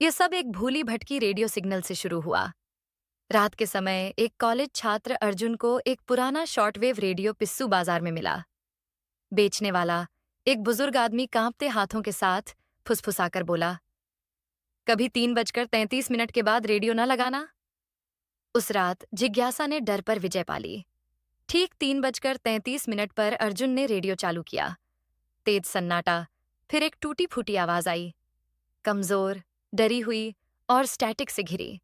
यह सब एक भूली भटकी रेडियो सिग्नल से शुरू हुआ। रात के समय एक कॉलेज छात्र अर्जुन को एक पुराना शॉर्टवेव रेडियो पिस्सू बाजार में मिला। बेचने वाला एक बुजुर्ग आदमी कांपते हाथों के साथ फुसफुसाकर बोला, कभी 3:33 के बाद रेडियो न लगाना। उस रात जिज्ञासा ने डर पर विजय पाली। ठीक 3:33 पर अर्जुन ने रेडियो चालू किया। तेज सन्नाटा, फिर एक टूटी फूटी आवाज आई, कमजोर, डरी हुई और स्टैटिक से घिरी।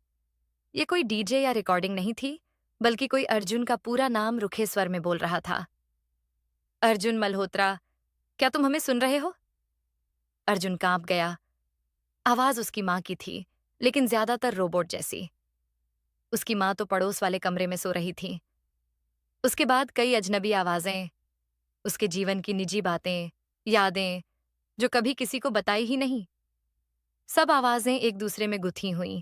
ये कोई डीजे या रिकॉर्डिंग नहीं थी, बल्कि कोई अर्जुन का पूरा नाम रुखे स्वर में बोल रहा था। अर्जुन मल्होत्रा, क्या तुम हमें सुन रहे हो? अर्जुन कांप गया। आवाज उसकी माँ की थी, लेकिन ज्यादातर रोबोट जैसी। उसकी माँ तो पड़ोस वाले कमरे में सो रही थी। उसके बाद कई अजनबी आवाजें, उसके जीवन की निजी बातें, यादें, जो कभी किसी को बताई ही नहीं। सब आवाजें एक दूसरे में गुथी हुईं।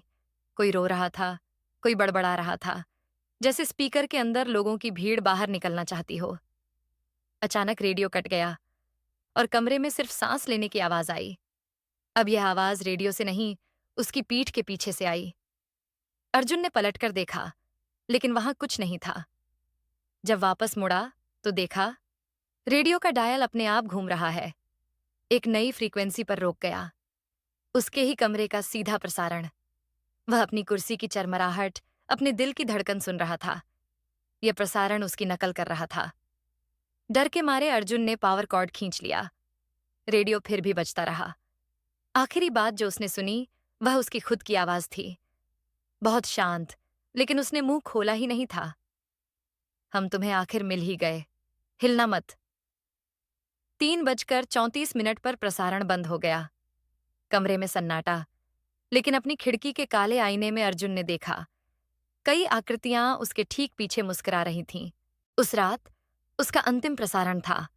कोई रो रहा था, कोई बड़बड़ा रहा था, जैसे स्पीकर के अंदर लोगों की भीड़ बाहर निकलना चाहती हो। अचानक रेडियो कट गया और कमरे में सिर्फ सांस लेने की आवाज आई। अब यह आवाज रेडियो से नहीं, उसकी पीठ के पीछे से आई। अर्जुन ने पलटकर देखा, लेकिन वहां कुछ नहीं था। जब वापस मुड़ा, तो देखा रेडियो का डायल अपने आप घूम रहा है। एक नई फ्रीक्वेंसी पर रोक गया। उसके ही कमरे का सीधा प्रसारण। वह अपनी कुर्सी की चरमराहट, अपने दिल की धड़कन सुन रहा था। यह प्रसारण उसकी नकल कर रहा था। डर के मारे अर्जुन ने पावर कॉर्ड खींच लिया। रेडियो फिर भी बजता रहा। आखिरी बात जो उसने सुनी, वह उसकी खुद की आवाज थी। बहुत शांत, लेकिन उसने मुंह खोला ही नहीं था। हम तुम्हें आखिर मिल ही गए, हिलना मत। 3:34 पर प्रसारण बंद हो गया। कमरे में सन्नाटा, लेकिन अपनी खिड़की के काले आईने में अर्जुन ने देखा, कई आकृतियां उसके ठीक पीछे मुस्कुरा रही थीं। उस रात उसका अंतिम प्रसारण था।